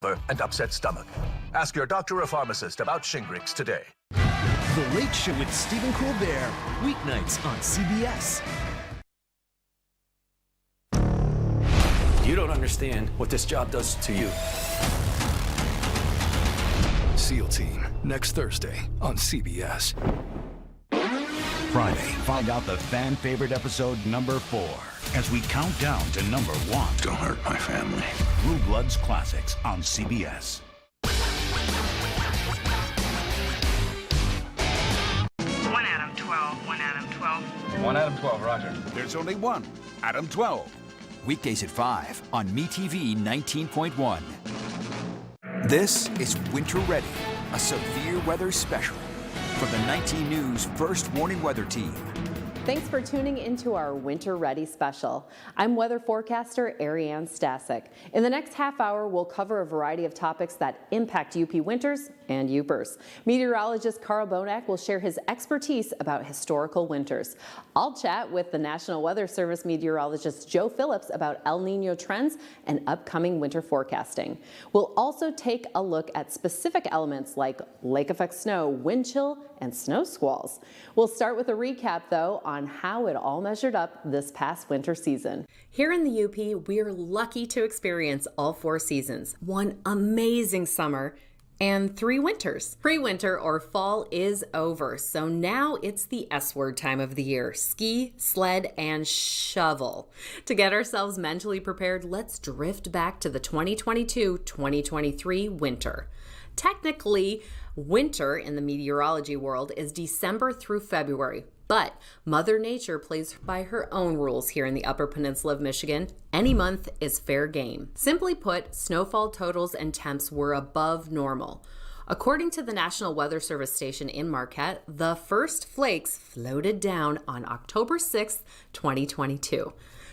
and upset stomach. Ask your doctor or pharmacist about Shingrix today. The Late Show with Stephen Colbert, weeknights on CBS. You don't understand what this job does to you. SEAL Team, next Thursday on CBS. Friday, find out the fan favorite episode number 4 as we count down to number 1. Don't hurt my family. Blue Bloods Classics on CBS. 1 Adam 12, 1 Adam 12. 1 Adam 12, roger. There's only one, Adam 12. Weekdays at 5 on MeTV 19.1. This is Winter Ready, a severe weather special from the 19 News First Warning Weather Team. Thanks for tuning into our Winter Ready special. I'm weather forecaster Ariane Stasek. In the next half hour, we'll cover a variety of topics that impact UP winters and Upers. Meteorologist Carl Bonak will share his expertise about historical winters. I'll chat with the National Weather Service meteorologist Joe Phillips about El Nino trends and upcoming winter forecasting. We'll also take a look at specific elements like lake effect snow, wind chill, and snow squalls. We'll start with a recap, though, on how it all measured up this past winter season. Here in the UP, we're lucky to experience all 4 seasons, one amazing summer, and 3 winters. Pre-winter or fall is over, so now it's the S-word time of the year: ski, sled, and shovel. To get ourselves mentally prepared, let's drift back to the 2022-2023 winter. Technically, winter in the meteorology world is December through February, but Mother Nature plays by her own rules here in the Upper Peninsula of Michigan. Any month is fair game. Simply put, snowfall totals and temps were above normal. According to the National Weather Service station in Marquette, the first flakes floated down on October 6th, 2022.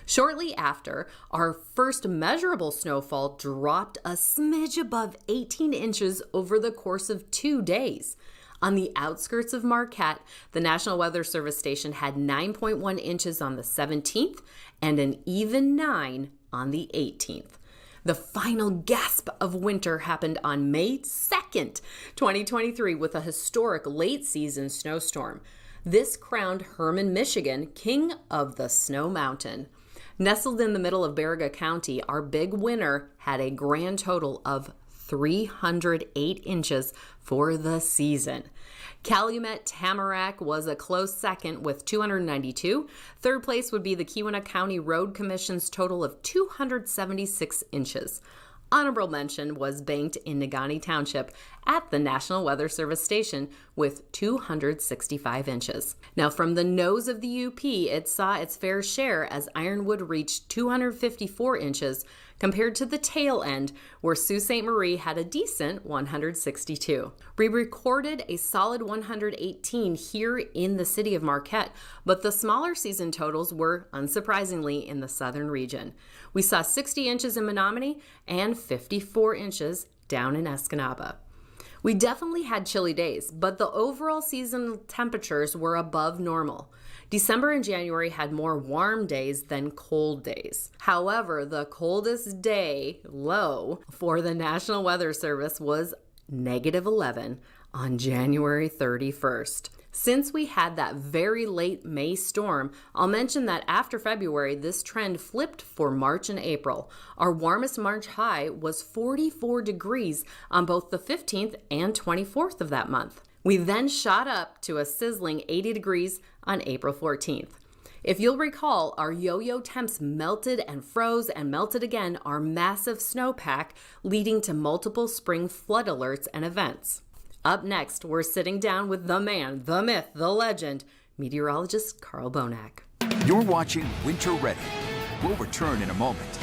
Shortly after, our first measurable snowfall dropped a smidge above 18 inches over the course of 2 days. On the outskirts of Marquette, the National Weather Service station had 9.1 inches on the 17th and an even 9 on the 18th. The final gasp of winter happened on May 2nd, 2023, with a historic late-season snowstorm. This crowned Herman, Michigan, king of the Snow Mountain. Nestled in the middle of Baraga County, our big winner had a grand total of 308 inches for the season. Calumet Tamarack was a close second with 292. Third place would be the Keweenaw County Road Commission's total of 276 inches. Honorable mention was banked in Negaunee Township at the National Weather Service station with 265 inches. Now, from the nose of the UP, it saw its fair share as Ironwood reached 254 inches compared to the tail end where Sault Ste. Marie had a decent 162. We recorded a solid 118 here in the city of Marquette, but the smaller season totals were, unsurprisingly, in the southern region. We saw 60 inches in Menominee and 54 inches down in Escanaba. We definitely had chilly days, but the overall seasonal temperatures were above normal. December and January had more warm days than cold days. However, the coldest day low for the National Weather Service was -11 on January 31st. Since we had that very late May storm, I'll mention that after February, this trend flipped for March and April. Our warmest March high was 44 degrees on both the 15th and 24th of that month. We then shot up to a sizzling 80 degrees on April 14th. If you'll recall, our yo-yo temps melted and froze and melted again our massive snowpack, leading to multiple spring flood alerts and events. Up next, we're sitting down with the man, the myth, the legend, meteorologist Carl Bonak. You're watching Winter Ready. We'll return in a moment.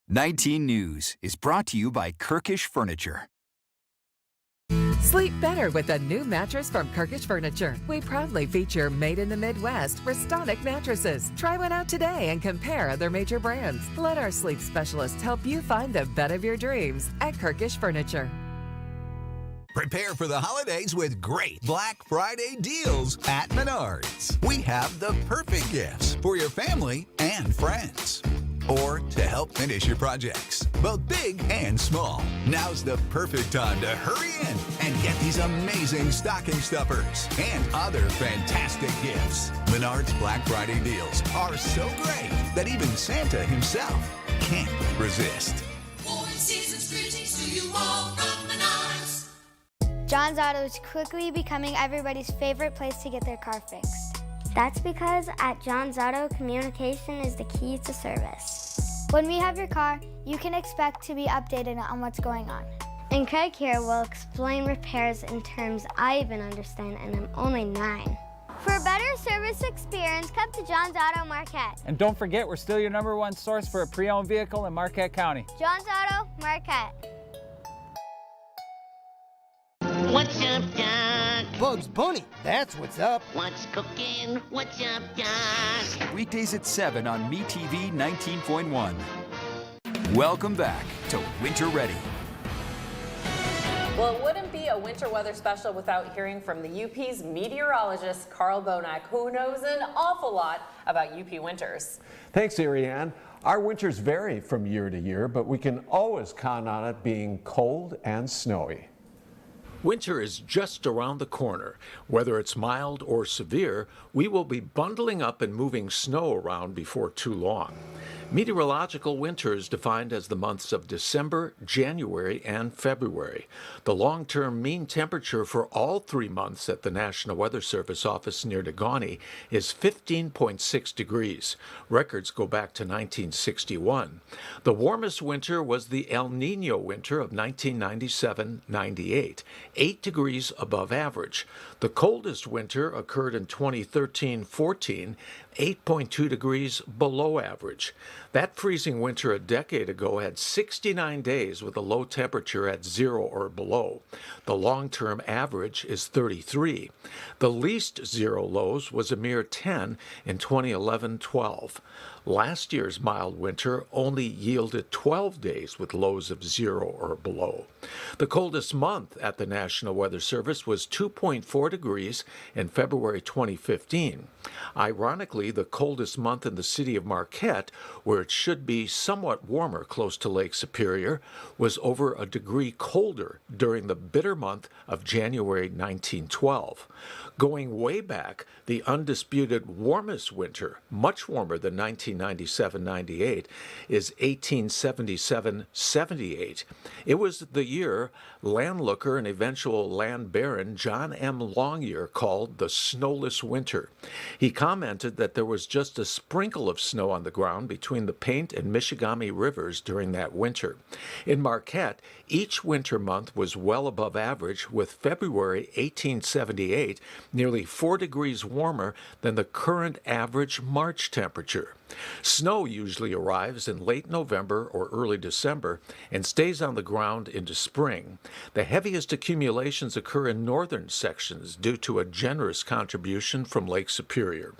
19 News is brought to you by Kirkish Furniture. Sleep better with a new mattress from Kirkish Furniture. We proudly feature Made in the Midwest Restonic mattresses. Try one out today and compare other major brands. Let our sleep specialists help you find the bed of your dreams at Kirkish Furniture. Prepare for the holidays with great Black Friday deals at Menards. We have the perfect gifts for your family and friends. or to help finish your projects, both big and small. Now's the perfect time to hurry in and get these amazing stocking stuffers and other fantastic gifts. Menards Black Friday deals are so great that even Santa himself can't resist. Season's greetings to you all from Menards. John's Auto is quickly becoming everybody's favorite place to get their car fixed. That's because at John's Auto, communication is the key to service. When we have your car, you can expect to be updated on what's going on. And Craig here will explain repairs in terms I even understand, and I'm only 9. For a better service experience, come to John's Auto Marquette. And don't forget, we're still your #1 source for a pre-owned vehicle in Marquette County. John's Auto Marquette. What's up, Doc? Bugs Bunny, that's what's up. What's cooking? What's up, Doc? Weekdays at 7 on MeTV 19.1. Welcome back to Winter Ready. Well, it wouldn't be a winter weather special without hearing from the UP's meteorologist, Carl Bonack, who knows an awful lot about UP winters. Thanks, Ariane. Our winters vary from year to year, but we can always count on it being cold and snowy. Winter is just around the corner. Whether it's mild or severe, we will be bundling up and moving snow around before too long. Meteorological winter is defined as the months of December, January, and February. The long-term mean temperature for all 3 months at the National Weather Service office near Negaunee is 15.6 degrees. Records go back to 1961. The warmest winter was the El Niño winter of 1997-98, 8 degrees above average. The coldest winter occurred in 2013-14, 8.2 degrees below average. That freezing winter a decade ago had 69 days with a low temperature at 0 or below. The long-term average is 33. The least zero lows was a mere 10 in 2011-12. Last year's mild winter only yielded 12 days with lows of 0 or below. The coldest month at the National Weather Service was 2.4 degrees in February 2015. Ironically, the coldest month in the city of Marquette, where it should be somewhat warmer close to Lake Superior, was over a degree colder during the bitter month of January 1912. Going way back, the undisputed warmest winter, much warmer than 1997-98, is 1877-78. It was the year landlooker and eventual land baron John M. Longyear called the snowless winter. He commented that there was just a sprinkle of snow on the ground between the Paint and Michigamme rivers during that winter. In Marquette, each winter month was well above average, with February 1878 nearly 4 degrees warmer than the current average March temperature. Snow usually arrives in late November or early December and stays on the ground into spring. The heaviest accumulations occur in northern sections due to a generous contribution from Lake Superior.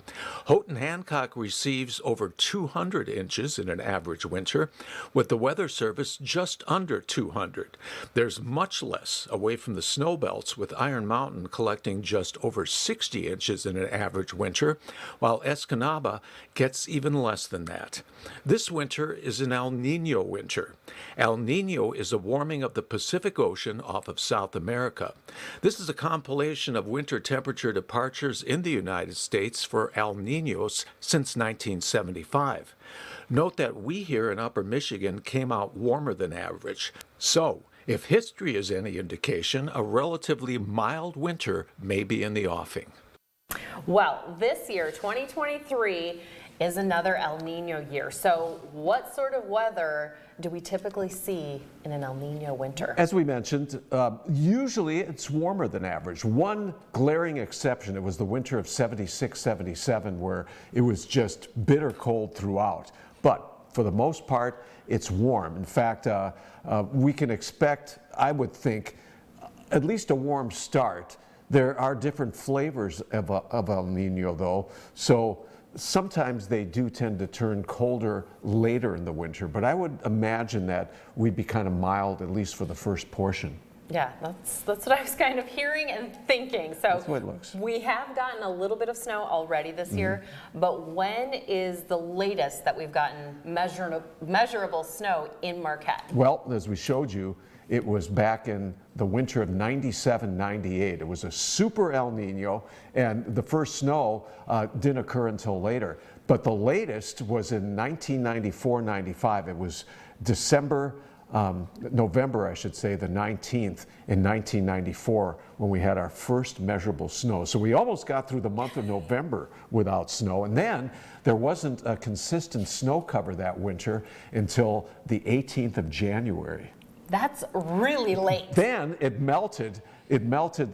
Houghton Hancock receives over 200 inches in an average winter, with the Weather Service just under 200. There's much less away from the snow belts, with Iron Mountain collecting just over 60 inches in an average winter, while Escanaba gets even less than that. This winter is an El Niño winter. El Niño is a warming of the Pacific Ocean off of South America. This is a compilation of winter temperature departures in the United States for El Niños since 1975. Note that we here in Upper Michigan came out warmer than average. So, if history is any indication, a relatively mild winter may be in the offing. Well, this year, 2023, is another El Niño year. So what sort of weather do we typically see in an El Niño winter? As we mentioned, usually it's warmer than average. One glaring exception, it was the winter of 76-77, where it was just bitter cold throughout. But for the most part, it's warm. In fact, we can expect, I would think, at least a warm start. There are different flavors of El Niño, though, so sometimes they do tend to turn colder later in the winter, but I would imagine that we'd be kind of mild, at least for the first portion. Yeah, that's what I was kind of hearing and thinking. So That's the way it looks. We have gotten a little bit of snow already this year, but when is the latest that we've gotten measurable snow in Marquette? Well, as we showed you, it was back in the winter of 97, 98. It was a super El Nino, and the first snow didn't occur until later. But the latest was in 1994, 95. It was November, I should say, the 19th in 1994 when we had our first measurable snow. So we almost got through the month of November without snow. And then there wasn't a consistent snow cover that winter until the 18th of January. That's really late. Then it melted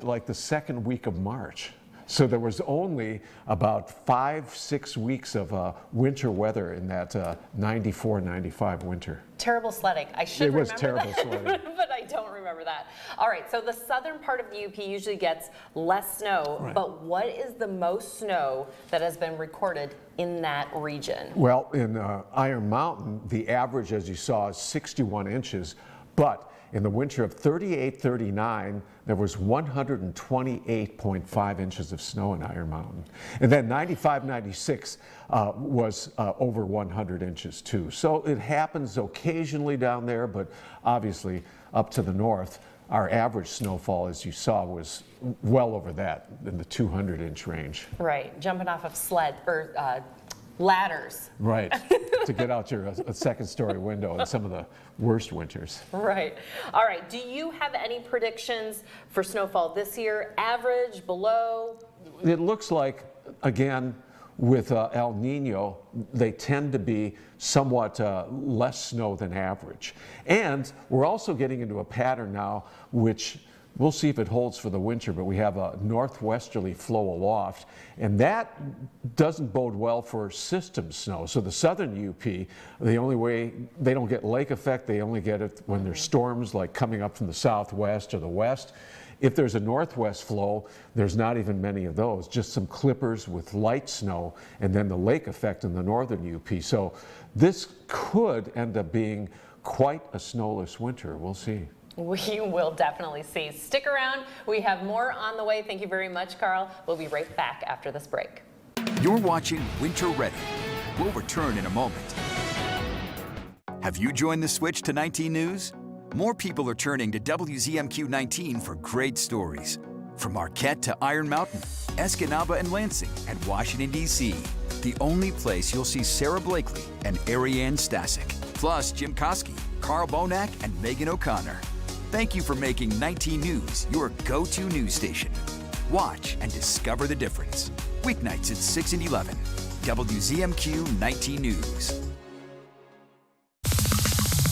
like the second week of March. So there was only about 5-6 weeks of winter weather in that 94-95 winter. Terrible sledding. I should remember that. It was terrible sledding. But I don't remember that. All right, so the southern part of the UP usually gets less snow, Right. but what is the most snow that has been recorded in that region? Well, in Iron Mountain, the average, as you saw, is 61 inches. But in the winter of 38-39, there was 128.5 inches of snow in Iron Mountain. And then 95-96 was over 100 inches too. So it happens occasionally down there, but obviously up to the north, our average snowfall, as you saw, was well over that, in the 200-inch range. Right, jumping off of ladders. Right, to get out your second-story window in some of the worst winters. Right. All right, do you have any predictions for snowfall this year? Average, below? It looks like, again, with El Nino, they tend to be somewhat less snow than average. And we're also getting into a pattern now, which we'll see if it holds for the winter, but we have a northwesterly flow aloft, and that doesn't bode well for system snow. So the southern UP, the only way they don't get lake effect, they only get it when there's storms like coming up from the southwest or the west. If there's a northwest flow, there's not even many of those, just some clippers with light snow, and then the lake effect in the northern UP. So this could end up being quite a snowless winter. We'll see. We will definitely see. Stick around. We have more on the way. Thank you very much, Carl. We'll be right back after this break. You're watching Winter Ready. We'll return in a moment. Have you joined the switch to 19 News? More people are turning to WZMQ 19 for great stories. From Marquette to Iron Mountain, Escanaba and Lansing, and Washington, D.C. The only place you'll see Sarah Blakely and Ariane Stasek, plus Jim Koski, Carl Bonak, and Megan O'Connor. Thank you for making 19 News your go-to news station. Watch and discover the difference. Weeknights at 6 and 11. WZMQ 19 News.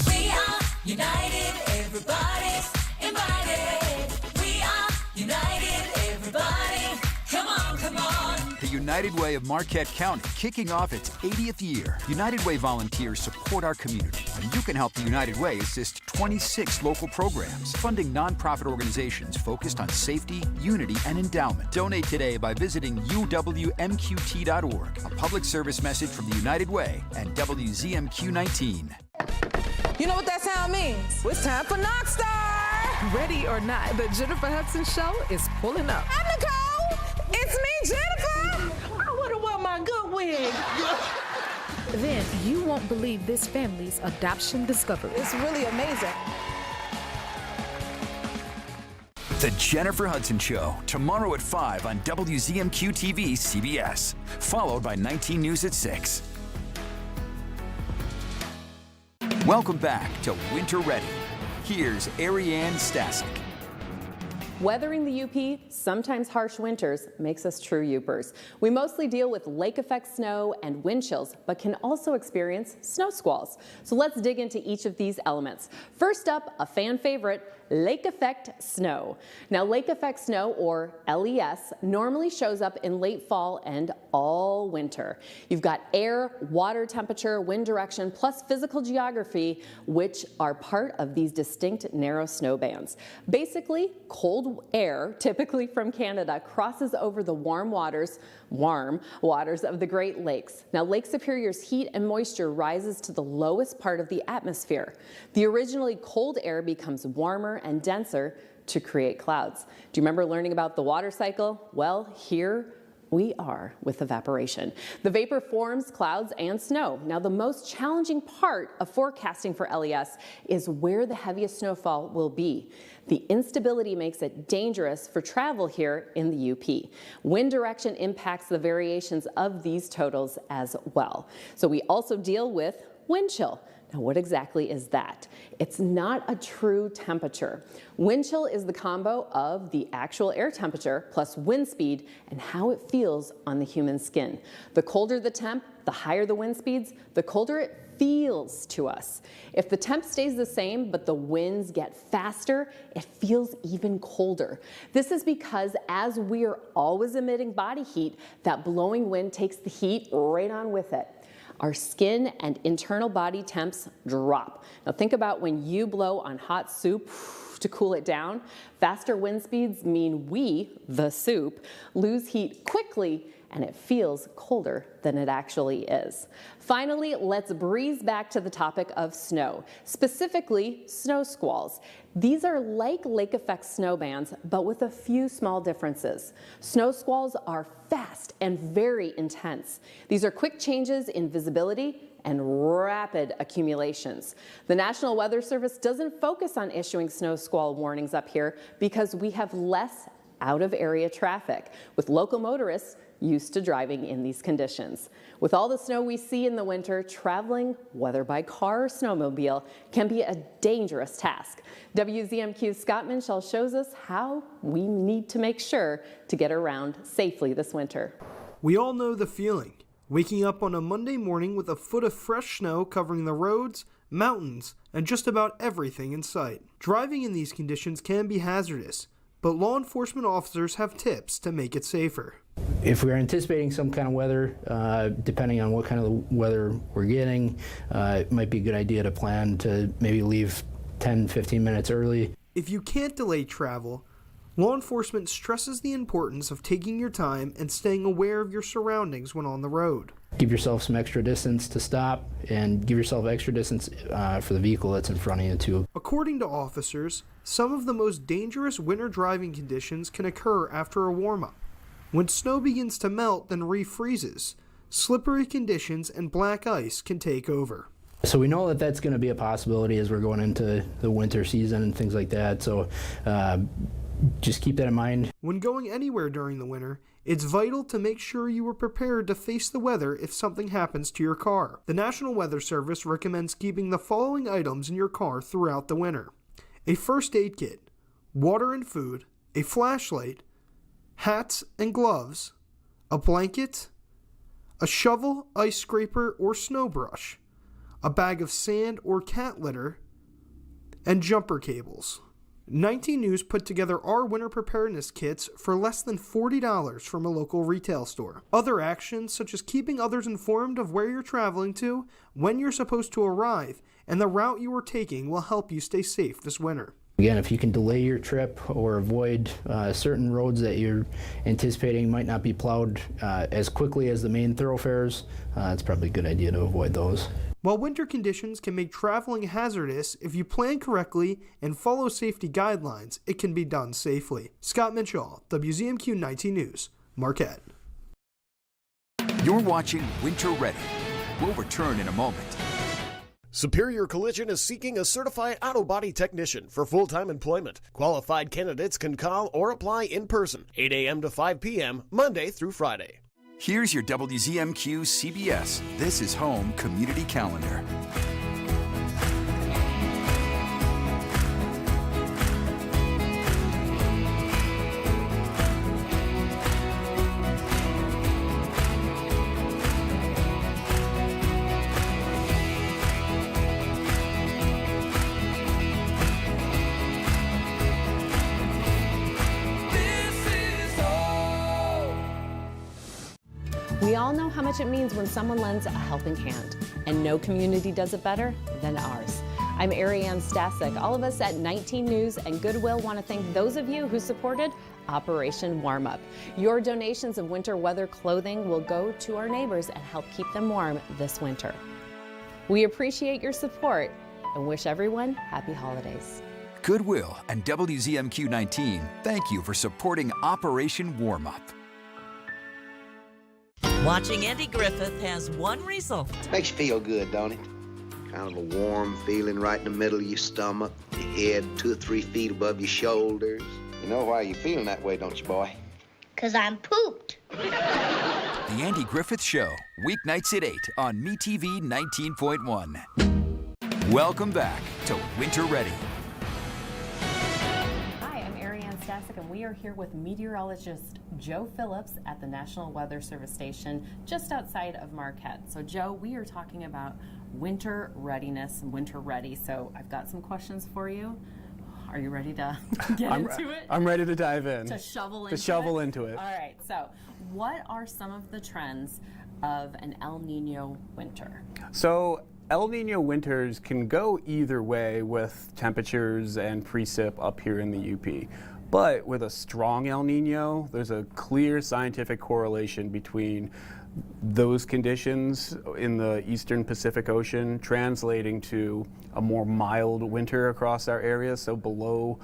We are united, everybody's invited. We are united, everybody. Come on, come on. The United Way of Marquette County kicking off its 80th year. United Way volunteers support our community, and you can help the United Way assist 26 local programs, funding nonprofit organizations focused on safety, unity, and endowment. Donate today by visiting uwmqt.org. A public service message from the United Way and WZMQ 19. You know what that sound means? It's time for Knockstar! Ready or not, the Jennifer Hudson Show is pulling up. Hi, Nicole! It's me, Jennifer! I would've worn my good wig. Then you won't believe this family's adoption discovery. It's really amazing. The Jennifer Hudson Show, tomorrow at 5 on WZMQ TV CBS, followed by 19 News at 6. Welcome back to Winter Ready. Here's Ariane Stasek. Weathering the UP, sometimes harsh winters, makes us true Upers. We mostly deal with lake effect snow and wind chills, but can also experience snow squalls. So let's dig into each of these elements. First up, a fan favorite, lake effect snow. Now, lake effect snow, or LES, normally shows up in late fall and all winter. You've got air, water temperature, wind direction, plus physical geography, which are part of these distinct narrow snow bands. Basically, cold air, typically from Canada, crosses over the warm waters of the Great Lakes. Now, Lake Superior's heat and moisture rises to the lowest part of the atmosphere. The originally cold air becomes warmer and denser to create clouds. Do you remember learning about the water cycle? Well, here we are with evaporation. The vapor forms clouds and snow. Now, the most challenging part of forecasting for LES is where the heaviest snowfall will be. The instability makes it dangerous for travel here in the UP. Wind direction impacts the variations of these totals as well. So we also deal with wind chill. Now, what exactly is that? It's not a true temperature. Wind chill is the combo of the actual air temperature plus wind speed and how it feels on the human skin. The colder the temp, the higher the wind speeds, the colder it feels to us. If the temp stays the same but the winds get faster, it feels even colder. This is because as we're always emitting body heat, that blowing wind takes the heat right on with it. Our skin and internal body temps drop. Now think about when you blow on hot soup to cool it down. Faster wind speeds mean we, the soup, lose heat quickly and it feels colder than it actually is. Finally, let's breeze back to the topic of snow, specifically snow squalls. These are like lake effect snow bands, but with a few small differences. Snow squalls are fast and very intense. These are quick changes in visibility and rapid accumulations. The National Weather Service doesn't focus on issuing snow squall warnings up here because we have less out-of-area traffic, with local motorists used to driving in these conditions. With all the snow we see in the winter, traveling, whether by car or snowmobile, can be a dangerous task. WZMQ's Scott Minshall shows us how we need to make sure to get around safely this winter. We all know the feeling. Waking up on a Monday morning with a foot of fresh snow covering the roads, mountains, and just about everything in sight. Driving in these conditions can be hazardous, but law enforcement officers have tips to make it safer. If we're anticipating some kind of weather, depending on what kind of weather we're getting, it might be a good idea to plan to maybe leave 10-15 minutes early. If you can't delay travel, law enforcement stresses the importance of taking your time and staying aware of your surroundings when on the road. Give yourself some extra distance to stop and give yourself extra distance for the vehicle that's in front of you too. According to officers, some of the most dangerous winter driving conditions can occur after a warm-up. When snow begins to melt, then refreezes, slippery conditions and black ice can take over. So we know that that's going to be a possibility as we're going into the winter season and things like that. So just keep that in mind. When going anywhere during the winter, it's vital to make sure you are prepared to face the weather if something happens to your car. The National Weather Service recommends keeping the following items in your car throughout the winter: a first aid kit, water and food, a flashlight, hats and gloves, a blanket, a shovel, ice scraper, or snow brush, a bag of sand or cat litter, and jumper cables. 19 News put together our winter preparedness kits for less than $40 from a local retail store. Other actions, such as keeping others informed of where you're traveling to, when you're supposed to arrive, and the route you are taking, will help you stay safe this winter. Again, if you can delay your trip or avoid certain roads that you're anticipating might not be plowed as quickly as the main thoroughfares, it's probably a good idea to avoid those. While winter conditions can make traveling hazardous, if you plan correctly and follow safety guidelines, it can be done safely. Scott Minshall, WZMQ 19 News, Marquette. You're watching Winter Ready. We'll return in a moment. Superior Collision is seeking a certified auto body technician for full-time employment. Qualified candidates can call or apply in person, 8 a.m. to 5 p.m., Monday through Friday. Here's your WZMQ CBS This Is Home Community Calendar. We all know how much it means when someone lends a helping hand, and no community does it better than ours. I'm Ariane Stasek. All of us at 19 News and Goodwill want to thank those of you who supported Operation Warm Up. Your donations of winter weather clothing will go to our neighbors and help keep them warm this winter. We appreciate your support and wish everyone happy holidays. Goodwill and WZMQ 19 thank you for supporting Operation Warm Up. Watching Andy Griffith has one result. Makes you feel good, don't it? Kind of a warm feeling right in the middle of your stomach, your head 2 or 3 feet above your shoulders. You know why you're feeling that way, don't you, boy? 'Cause I'm pooped. The Andy Griffith Show, weeknights at 8 on MeTV 19.1. Welcome back to Winter Ready. Hi, I'm Ariane Stasek, and we are here with meteorologist Joe Phillips at the National Weather Service station just outside of Marquette. So, Joe, we are talking about winter readiness and winter ready. So, I've got some questions for you. Are you ready to get into it? I'm ready to dive in. To shovel into it? All right. So, what are some of the trends of an El Nino winter? So, El Nino winters can go either way with temperatures and precip up here in the UP. But with a strong El Nino, there's a clear scientific correlation between those conditions in the eastern Pacific Ocean translating to a more mild winter across our area. So below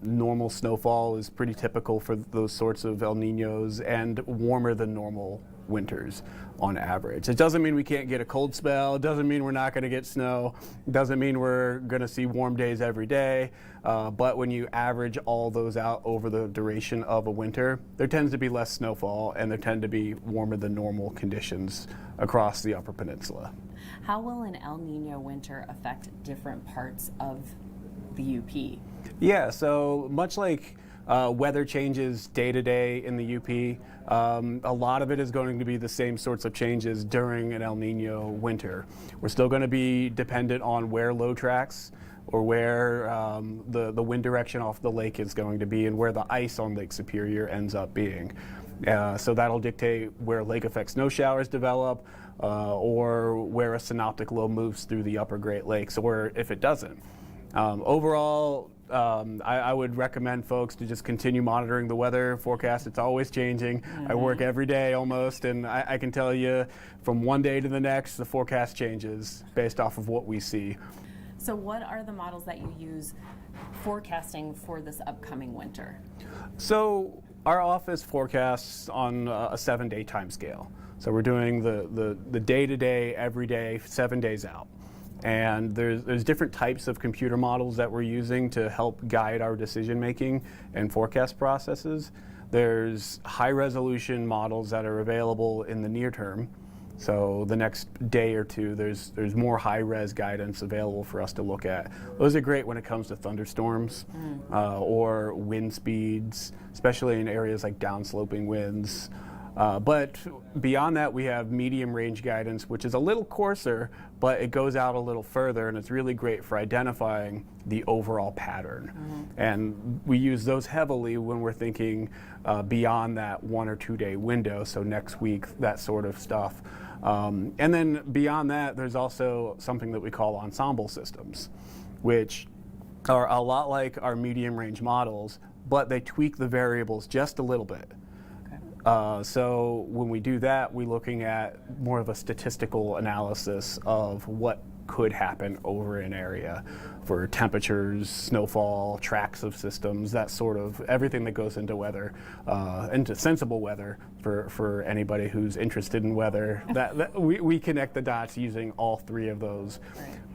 normal snowfall is pretty typical for those sorts of El Ninos, and warmer than normal winters on average. It doesn't mean we can't get a cold spell. It doesn't mean we're not going to get snow. It doesn't mean we're going to see warm days every day. But when you average all those out over the duration of a winter, there tends to be less snowfall and there tend to be warmer than normal conditions across the Upper Peninsula. How will an El Nino winter affect different parts of the UP? Yeah, so much like weather changes day to day in the UP, a lot of it is going to be the same sorts of changes during an El Nino winter. We're still going to be dependent on where low tracks or where the wind direction off the lake is going to be and where the ice on Lake Superior ends up being. So that'll dictate where lake effect snow showers develop or where a synoptic low moves through the upper Great Lakes, or if it doesn't. Overall, I would recommend folks to just continue monitoring the weather forecast. It's always changing. Mm-hmm. I work every day almost, and I can tell you from one day to the next, the forecast changes based off of what we see. So what are the models that you use forecasting for this upcoming winter? So our office forecasts on a 7-day time scale. So we're doing the day-to-day, every day, 7 days out. And there's different types of computer models that we're using to help guide our decision making and forecast processes. There's high resolution models that are available in the near term. So the next day or two, there's more high res guidance available for us to look at. Those are great when it comes to thunderstorms or wind speeds, especially in areas like downsloping winds. But beyond that, we have medium range guidance, which is a little coarser, but it goes out a little further, and it's really great for identifying the overall pattern. Mm-hmm. And we use those heavily when we're thinking beyond that 1 or 2 day window, so next week, that sort of stuff. And then beyond that, there's also something that we call ensemble systems, which are a lot like our medium range models, but they tweak the variables just a little bit. So when we do that, we're looking at more of a statistical analysis of what could happen over an area for temperatures, snowfall, tracks of systems, that sort of everything that goes into weather, into sensible weather for anybody who's interested in weather. We connect the dots using all 3 of those,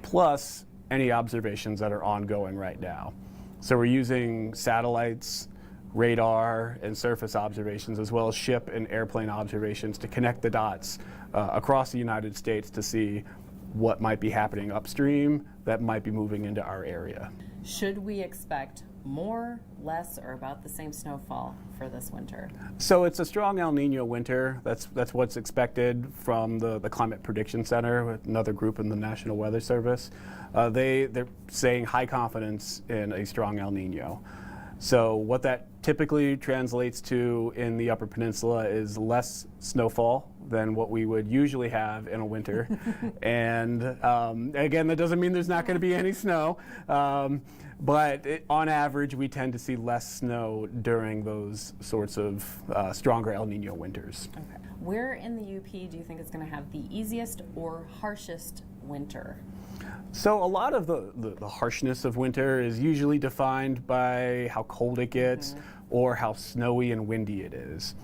plus any observations that are ongoing right now. So we're using satellites, radar and surface observations, as well as ship and airplane observations to connect the dots across the United States to see what might be happening upstream that might be moving into our area. Should we expect more, less, or about the same snowfall for this winter? So it's a strong El Nino winter. That's what's expected from the Climate Prediction Center, another group in the National Weather Service. They're saying high confidence in a strong El Nino. So what that typically translates to in the Upper Peninsula is less snowfall than what we would usually have in a winter. And again, that doesn't mean there's not going to be any snow, but on average, we tend to see less snow during those sorts of stronger El Nino winters. Okay. Where in the UP do you think is going to have the easiest or harshest winter? So a lot of the harshness of winter is usually defined by how cold it gets or how snowy and windy it is.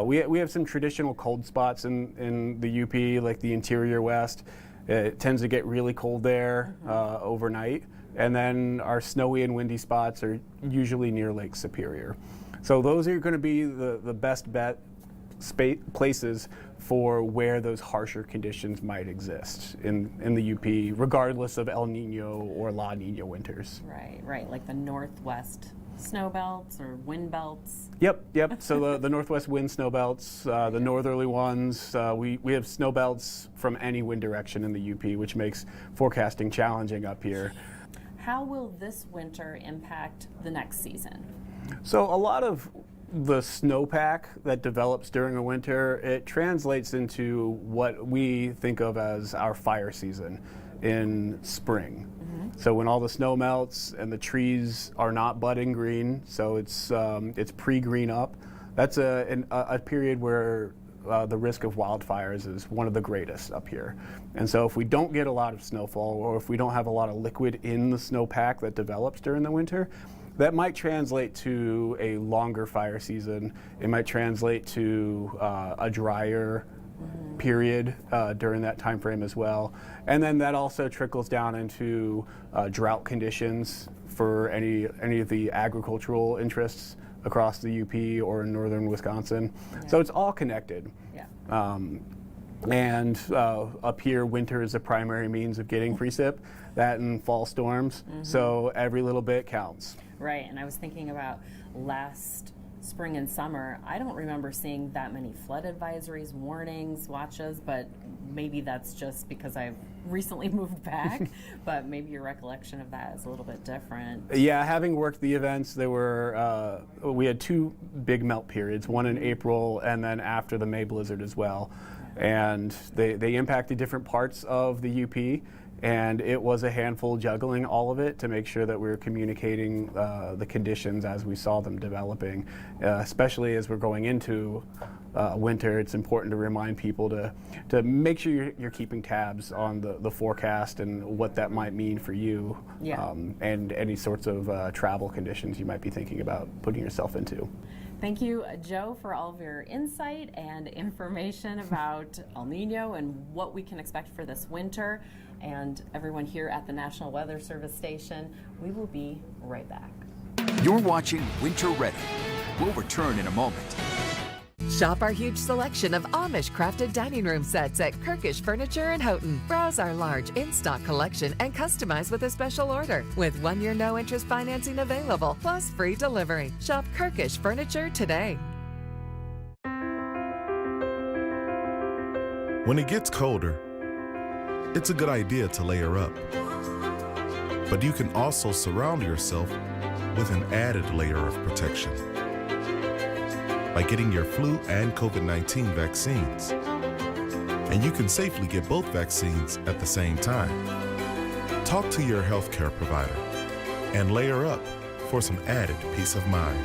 We have some traditional cold spots in the UP, like the interior west. It tends to get really cold there overnight. And then our snowy and windy spots are usually near Lake Superior. So those are going to be the best bet places for where those harsher conditions might exist in the UP, regardless of El Nino or La Nina winters. Right, like the northwest snow belts or wind belts. Yep. So the northwest wind snow belts, the northerly ones, we have snow belts from any wind direction in the UP, which makes forecasting challenging up here. How will this winter impact the next season? So a lot of the snowpack that develops during the winter, it translates into what we think of as our fire season in spring. So when all the snow melts and the trees are not budding green, so it's pre-green up, that's a period where the risk of wildfires is one of the greatest up here. And so if we don't get a lot of snowfall, or if we don't have a lot of liquid in the snowpack that develops during the winter, that might translate to a longer fire season. It might translate to a drier period during that time frame as well. And then that also trickles down into drought conditions for any of the agricultural interests across the UP or in northern Wisconsin. So it's all connected. And up here, winter is the primary means of getting precip, that and fall storms. So every little bit counts. Right, and I was thinking about last spring and summer. I don't remember seeing that many flood advisories, warnings, watches, but maybe that's just because I've recently moved back, but maybe your recollection of that is a little bit different. Yeah, having worked the events, there were, we had two big melt periods, one in April and then after the May blizzard as well. And they impacted different parts of the UP. And it was a handful juggling all of it to make sure that we were communicating the conditions as we saw them developing. Especially as we're going into winter, it's important to remind people to make sure you're keeping tabs on the forecast and what that might mean for you, and any sorts of travel conditions you might be thinking about putting yourself into. Thank you, Joe, for all of your insight and information about El Nino and what we can expect for this winter. And everyone here at the National Weather Service station, we will be right back. You're watching Winter Ready. We'll return in a moment. Shop our huge selection of Amish crafted dining room sets at Kirkish Furniture in Houghton. Browse our large in-stock collection and customize with a special order with 1-year no-interest financing available, plus free delivery. Shop Kirkish Furniture today. When it gets colder, it's a good idea to layer up. But you can also surround yourself with an added layer of protection by getting your flu and COVID-19 vaccines. And you can safely get both vaccines at the same time. Talk to your healthcare provider and layer up for some added peace of mind.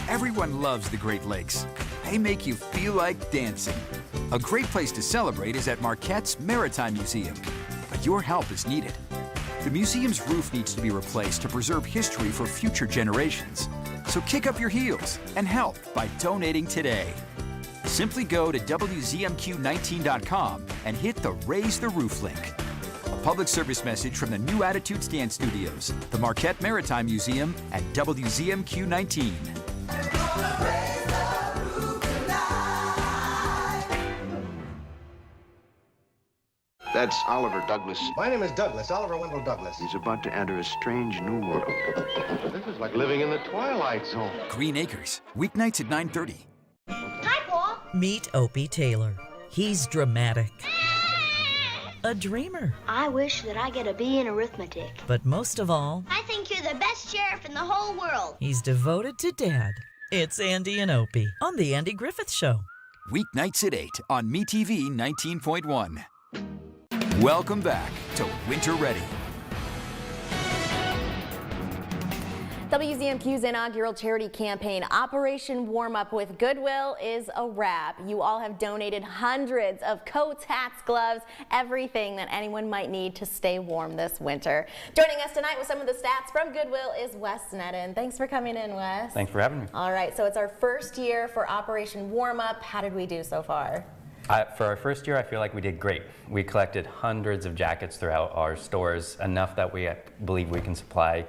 Everyone loves the Great Lakes. They make you feel like dancing. A great place to celebrate is at Marquette's Maritime Museum, but your help is needed. The museum's roof needs to be replaced to preserve history for future generations. So kick up your heels and help by donating today. Simply go to WZMQ19.com and hit the Raise the Roof link. A public service message from the New Attitudes Dance Studios, the Marquette Maritime Museum, and WZMQ 19. That's Oliver Douglas. My name is Douglas, Oliver Wendell Douglas. He's about to enter a strange new world. This is like living in the Twilight Zone. Green Acres, weeknights at 9:30. Meet Opie Taylor. He's dramatic. a dreamer. I wish that I get a B in arithmetic. But most of all, I think you're the best sheriff in the whole world. he's devoted to Dad. It's Andy and Opie on The Andy Griffith Show. Weeknights at 8 on MeTV 19.1. Welcome back to Winter Ready. WZMQ's inaugural charity campaign, Operation Warm Up with Goodwill, is a wrap. You all have donated hundreds of coats, hats, gloves, everything that anyone might need to stay warm this winter. Joining us tonight with some of the stats from Goodwill is Wes Sneddon. Thanks for coming in, Wes. Thanks for having me. All right, so it's our first year for Operation Warm Up. How did we do so far? For our first year, I feel like we did great. We collected hundreds of jackets throughout our stores, enough that we believe we can supply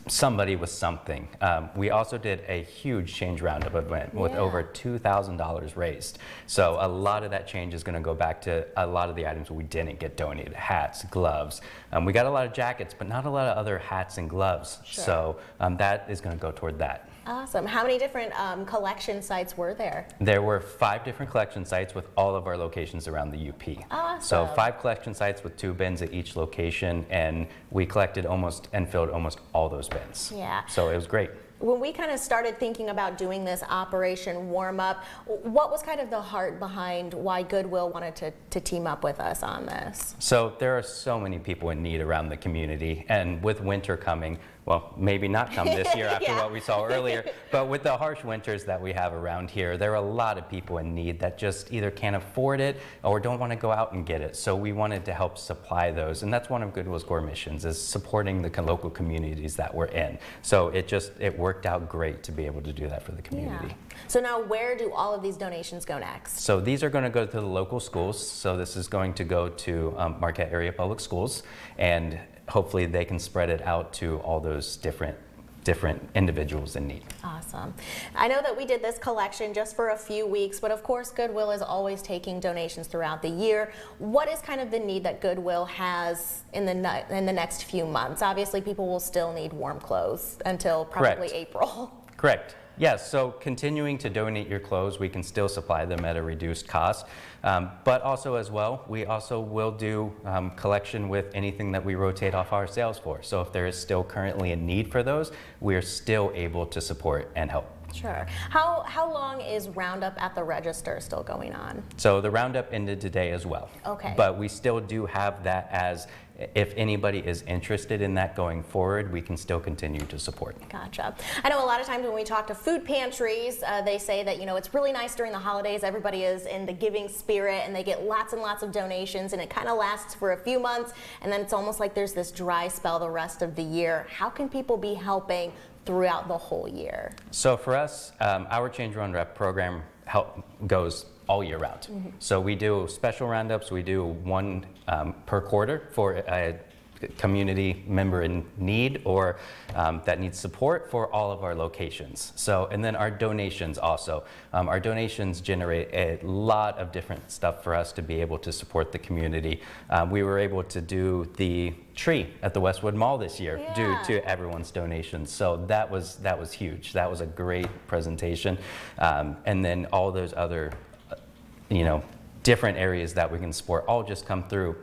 somebody with something. We also did a huge change roundup event with over $2,000 raised. So a lot of that change is going to go back to a lot of the items we didn't get donated: hats, gloves. We got a lot of jackets, but not a lot of other hats and gloves. Sure. So that is going to go toward that. Awesome. How many different collection sites were there? There were 5 different collection sites with all of our locations around the UP. Awesome. So 5 collection sites with 2 bins at each location, and we collected almost and filled almost all those bins. Yeah. So it was great. When we kind of started thinking about doing this Operation Warm Up, what was kind of the heart behind why Goodwill wanted to team up with us on this? So there are so many people in need around the community, and with winter coming, well, maybe not come this year after what we saw earlier, but with the harsh winters that we have around here, there are a lot of people in need that just either can't afford it or don't want to go out and get it. So we wanted to help supply those, and that's one of Goodwill's core missions, is supporting the local communities that we're in. So it worked out great to be able to do that for the community. Yeah. So now where do all of these donations go next? So these are going to go to the local schools. So this is going to go to Marquette Area Public Schools, and hopefully they can spread it out to all those different individuals in need. Awesome. I know that we did this collection just for a few weeks, but of course Goodwill is always taking donations throughout the year. What is kind of the need that Goodwill has in the next few months? Obviously people will still need warm clothes until probably April. Correct. Yes, so continuing to donate your clothes, we can still supply them at a reduced cost. But also as well, we also will do collection with anything that we rotate off our sales floor. So if there is still currently a need for those, we are still able to support and help. Sure. How long is Roundup at the register still going on? So the Roundup ended today as well. Okay. But we still do have that as, if anybody is interested in that going forward, we can still continue to support. Gotcha. I know a lot of times when we talk to food pantries, they say that, it's really nice during the holidays. Everybody is in the giving spirit and they get lots and lots of donations, and it kind of lasts for a few months, and then it's almost like there's this dry spell the rest of the year. How can people be helping throughout the whole year? So for us, our Change Run Rep program goes all year round. Mm-hmm. So we do special roundups. We do one per quarter for a community member in need or that needs support for all of our locations. So, and then our donations also. Our donations generate a lot of different stuff for us to be able to support the community. We were able to do the tree at the Westwood Mall this year due to everyone's donations. So that was huge. That was a great presentation. And then all those other different areas that we can support all just come through